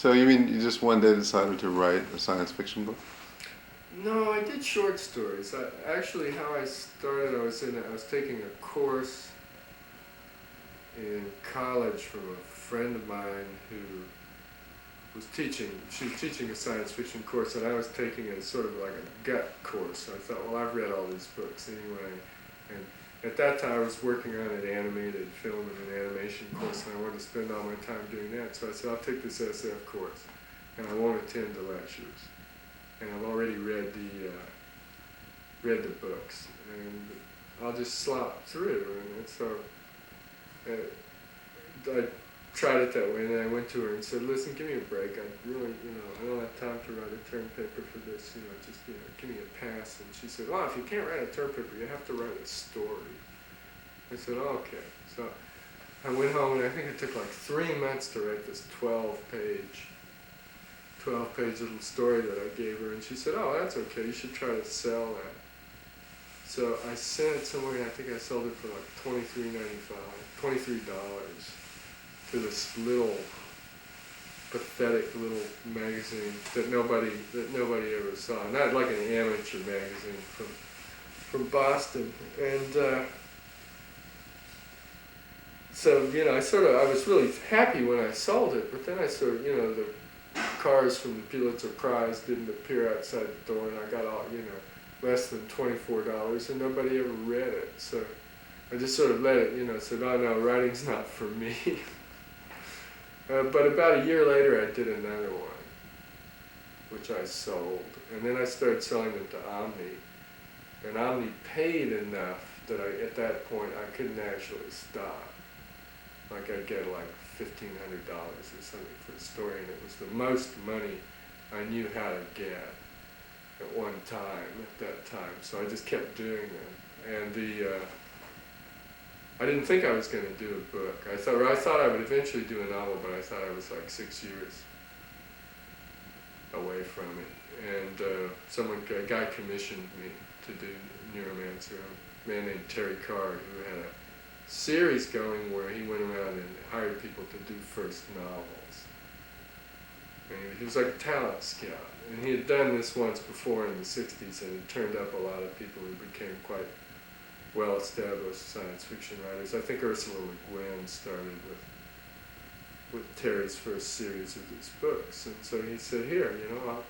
So you mean you just one day decided to write a science fiction book? No, I did short stories. Actually, how I started, I was taking a course in college from a friend of mine who was teaching. She was teaching a science fiction course, and I was taking it as sort of like a gut course. So I thought, well, I've read all these books anyway. And at that time, I was working on an animated film and an animation course, and I wanted to spend all my time doing that. So I said, I'll take this SF course, and I won't attend the lectures. And I've already read the books, and I'll just slop through. And so I tried it that way, and then I went to her and said, "Listen, give me a break. I really, I don't have time to write a term paper for this. Just give me a pass." And she said, "Well, if you can't write a term paper, you have to write a story." I said, "Oh, okay." So I went home, and I think it took like 3 months to write this 12-page little story that I gave her, and she said, "Oh, that's okay, you should try to sell that." So I sent it somewhere, and I think I sold it for like $23 to this little pathetic little magazine that nobody ever saw, not like an amateur magazine from Boston. And so I was really happy when I sold it, but then I the cars from the Pulitzer Prize didn't appear outside the door, and I got all, less than $24, and nobody ever read it. So I just sort of let it, said, "Oh no, writing's not for me." But about a year later, I did another one, which I sold, and then I started selling them to Omni, and Omni paid enough that at that point, I couldn't actually stop. Like I'd get like $1,500 or something for the story, and it was the most money I knew how to get at one time, at that time. So I just kept doing them. And I didn't think I was going to do a book. I thought I would eventually do a novel, but I thought I was like 6 years away from it. And a guy commissioned me to do Neuromancer, a man named Terry Card, who had a series going where he went around and hired people to do first novels. And he was like a talent scout. And he had done this once before in the 60s, and it turned up a lot of people who became quite well-established science fiction writers. I think Ursula Le Guin started with Terry's first series of these books. And so he said, "Here, I'll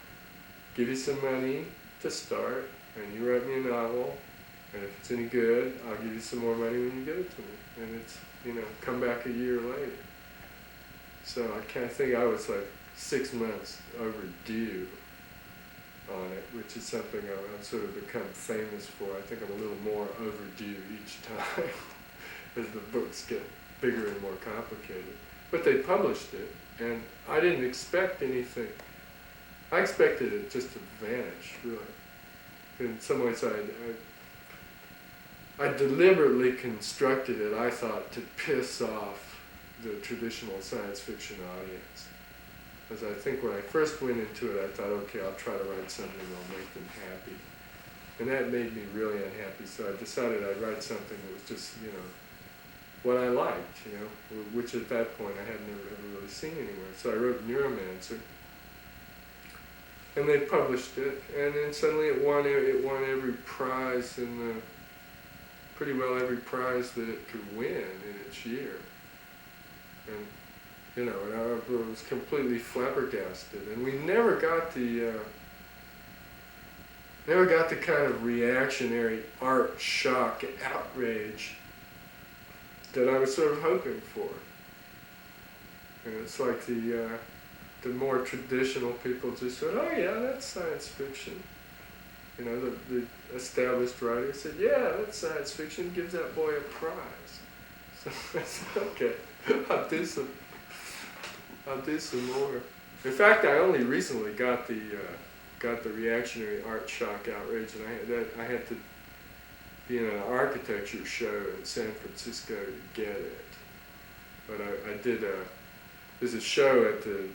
give you some money to start, and you write me a novel, and if it's any good, I'll give you some more money when you give it to me." And it's, come back a year later. So I think I was like 6 months overdue on it, which is something I've sort of become famous for. I think I'm a little more overdue each time as the books get bigger and more complicated. But they published it, and I didn't expect anything. I expected it just to vanish, really. In some ways, I deliberately constructed it, I thought, to piss off the traditional science fiction audience. Because I think when I first went into it, I thought, okay, I'll try to write something that'll make them happy. And that made me really unhappy, so I decided I'd write something that was just, what I liked, which at that point I hadn't ever really seen anywhere. So I wrote Neuromancer, and they published it, and then suddenly it won every prize pretty well every prize that it could win in its year. And and I was completely flabbergasted, and we never got the kind of reactionary art shock and outrage that I was sort of hoping for. And it's like the more traditional people just said, "Oh yeah, that's science fiction." The established writer said, "Yeah, that's science fiction. Gives that boy a prize." So I said, "Okay, I'll do some more." In fact, I only recently got the reactionary art shock outrage, and I had to be in an architecture show in San Francisco to get it. But I did there's a show at the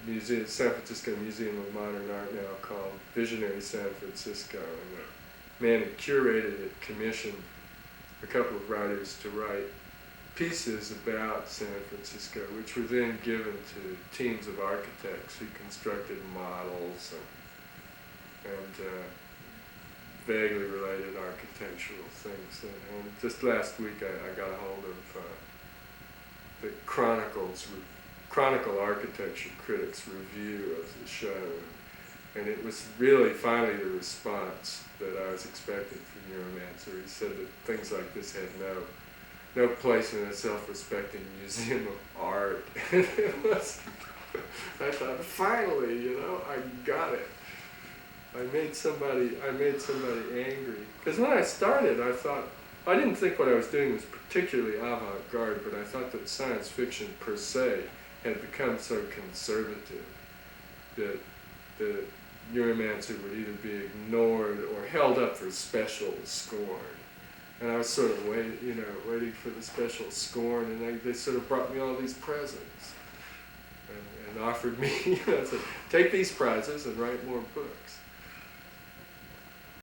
San Francisco Museum of Modern Art now called Visionary San Francisco, and the man who curated it commissioned a couple of writers to write pieces about San Francisco, which were then given to teams of architects who constructed models and vaguely related architectural things. And just last week I got a hold of the Chronicle Architecture Critics review of the show, and it was really finally the response that I was expecting from Neuromancer. He said that things like this had no place in a self-respecting museum of art. I thought, finally, I got it. I made somebody angry. Because when I started, I didn't think what I was doing was particularly avant-garde, but I thought that science fiction per se had become so conservative that the Neuromancer would either be ignored or held up for special scorn. And I was sort of waiting for the special scorn, and they sort of brought me all these presents and offered me, said, take these prizes and write more books.